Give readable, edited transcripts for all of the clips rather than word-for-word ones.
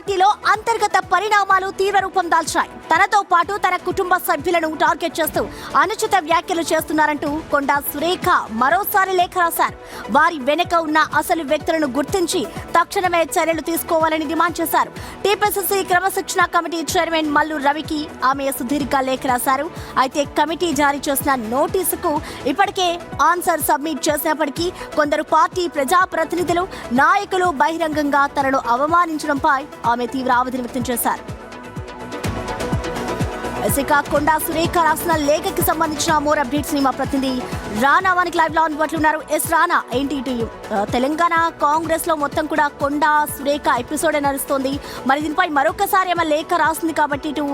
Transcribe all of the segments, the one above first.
పార్టీలో అంతర్గత పరిణామాలు తీవ్ర రూపం దాల్చాయి. తనతో పాటు తన కుటుంబ సభ్యులను టార్గెట్ చేస్తూ అనుచిత వ్యాఖ్యలు చేస్తున్నారంటూ కొండా సురేఖ మరోసారి లేఖ రాశారు. వారి వెనుక ఉన్న అసలు వ్యక్తులను గుర్తించి తక్షణమే చర్యలు తీసుకోవాలని డిమాండ్ చేశారు. టీపీసీసీ క్రమశిక్షణ కమిటీ చైర్మన్ మల్లు రవికి ఆమె సుదీర్ఘ లేఖ రాశారు. అయితే కమిటీ జారీ చేసిన నోటీసుకు ఇప్పటికే ఆన్సర్ సబ్మిట్ చేసినప్పటికీ కొందరు పార్టీ ప్రజాప్రతినిధులు, నాయకులు బహిరంగంగా తనను అవమానించడంపై ఆమె తీవ్ర ఆవేదన వ్యక్తం చేశారు. కొండా సురేఖ రాసిన లేఖకి సంబంధించిన మోర్ అప్డేట్స్ ని మా ప్రతినిధి రానా వానికి లైవ్ లో అందుబాటులో ఉన్నారు. రానా, ఏంటి తెలంగాణ కాంగ్రెస్ లో మొత్తం కూడా కొండా సురేఖ ఎపిసోడ్ నడుస్తోంది. మరి దీనిపై మరొకసారి ఏమైనా లేఖ రాస్తుంది కాబట్టి ఇటు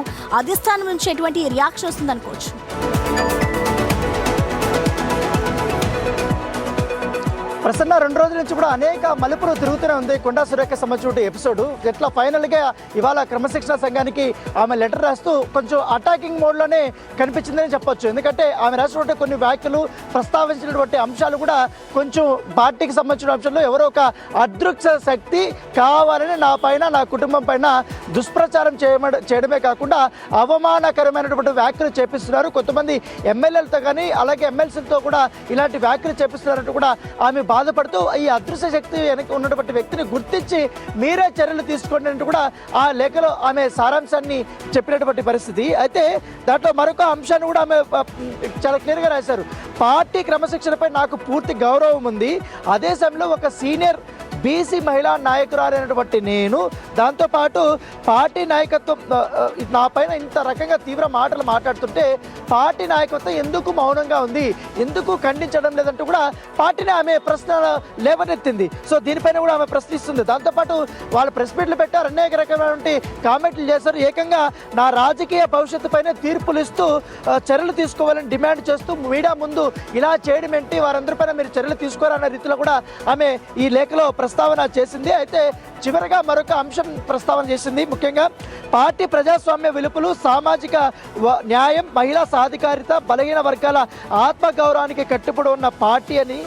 అధిష్టానం నుంచి ఎటువంటి రియాక్షన్ వస్తుంది అనుకోవచ్చు? ప్రసన్న 2 రోజుల నుంచి కూడా అనేక మలుపులు తిరుగుతూనే ఉంది కొండా సురేఖ సంబంధించిన ఎపిసోడ్. ఇట్లా ఫైనల్గా ఇవాళ క్రమశిక్షణ సంఘానికి ఆమె లెటర్ రాస్తూ కొంచెం అటాకింగ్ మోడ్లోనే కనిపించిందని చెప్పొచ్చు. ఎందుకంటే ఆమె రాసినటువంటి కొన్ని వ్యాఖ్యలు, ప్రస్తావించినటువంటి అంశాలు కూడా కొంచెం పార్టీకి సంబంధించిన అంశాల్లో ఎవరో ఒక అదృశ్య శక్తి కావాలని నా పైన, నా కుటుంబం పైన దుష్ప్రచారం చేయడమే కాకుండా అవమానకరమైనటువంటి వ్యాఖ్యలు చేపిస్తున్నారు. కొంతమంది ఎమ్మెల్యేలతో కానీ అలాగే ఎమ్మెల్సీలతో కూడా ఇలాంటి వ్యాఖ్యలు చేపిస్తున్నారంటూ కూడా ఆమె బాధపడుతూ ఈ అదృశ్య శక్తి వెనక ఉన్నటువంటి వ్యక్తిని గుర్తించి మీరే చర్యలు తీసుకోండి అంటూ కూడా ఆ లేఖలో ఆమె సారాంశాన్ని చెప్పినటువంటి పరిస్థితి. అయితే దాంట్లో మరొక అంశాన్ని కూడా ఆమె చాలా క్లియర్గా రాశారు. పార్టీ క్రమశిక్షణపై నాకు పూర్తి గౌరవం ఉంది. అదే సమయంలో ఒక సీనియర్ బీసీ మహిళా నాయకురాలైనటువంటి నేను, దాంతోపాటు పార్టీ నాయకత్వం నా పైన ఇంత రకంగా తీవ్ర మాటలు మాట్లాడుతుంటే పార్టీ నాయకత్వం ఎందుకు మౌనంగా ఉంది, ఎందుకు ఖండించడం లేదంటూ కూడా పార్టీని ఆమె ప్రశ్న లేవనెత్తింది. సో దీనిపైన కూడా ఆమె ప్రశ్నిస్తుంది. దాంతోపాటు వాళ్ళు ప్రెస్ మీట్లు పెట్టారు, అనేక రకమైనటువంటి కామెంట్లు చేశారు. ఏకంగా నా రాజకీయ భవిష్యత్తు పైన తీర్పులు ఇస్తూ చర్యలు తీసుకోవాలని డిమాండ్ చేస్తూ మీడియా ముందు ఇలా చేయడం ఏంటి, వారందరిపైన మీరు చర్యలు తీసుకోవాలన్న రీతిలో కూడా ఆమె ఈ లేఖలో ప్రస్తావన చేసింది. అయితే చివరగా మరొక అంశం ప్రస్తావన చేసింది. ముఖ్యంగా పార్టీ ప్రజాస్వామ్య విలువలు, సామాజిక న్యాయం, మహిళా సాధికారిత, బలహీన వర్గాల ఆత్మగౌరవానికి కట్టుబడి ఉన్న పార్టీ అని,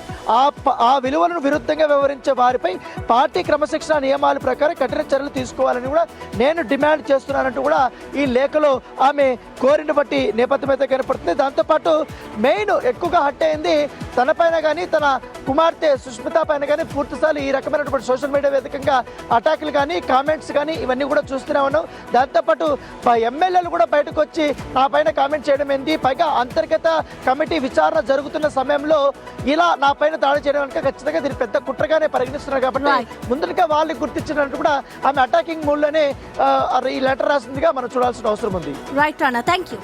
ఆ విలువలను విరుద్ధంగా వ్యవహరించే వారిపై పార్టీ క్రమశిక్షణ నియమాల ప్రకారం కఠిన చర్యలు తీసుకోవాలని కూడా నేను డిమాండ్ చేస్తున్నానంటూ కూడా ఈ లేఖలో ఆమె కోరిన బట్టి నేపథ్యం అయితే కనపడుతుంది. దాంతోపాటు మెయిన్ ఎక్కువగా హట్ అయింది తన పైన కానీ తన కుమార్తె సుష్మిత పైన కానీ పూర్తిసారి ఈ రకమైనటువంటి సోషల్ మీడియా వేదికగా అటాకులు కానీ, కామెంట్స్ కానీ ఇవన్నీ కూడా చూస్తూనే ఉన్నాం. దాంతోపాటు ఎమ్మెల్యేలు కూడా బయటకు వచ్చి నా పైన కామెంట్ చేయడం ఏంటి, పైగా అంతర్గత కమిటీ విచారణ జరుగుతున్న సమయంలో ఇలా నా పైన దాడి చేయడం అంటే ఖచ్చితంగా దీన్ని పెద్ద కుట్రగానే పరిగణిస్తున్నారు. కాబట్టి ముందుగా వాళ్ళని గుర్తించినట్టు కూడా ఆమె అటాకింగ్ మూడ్లోనే ఈ లెటర్ రాసిందిగా మనం చూడాల్సిన అవసరం ఉంది. Right Rana, thank you.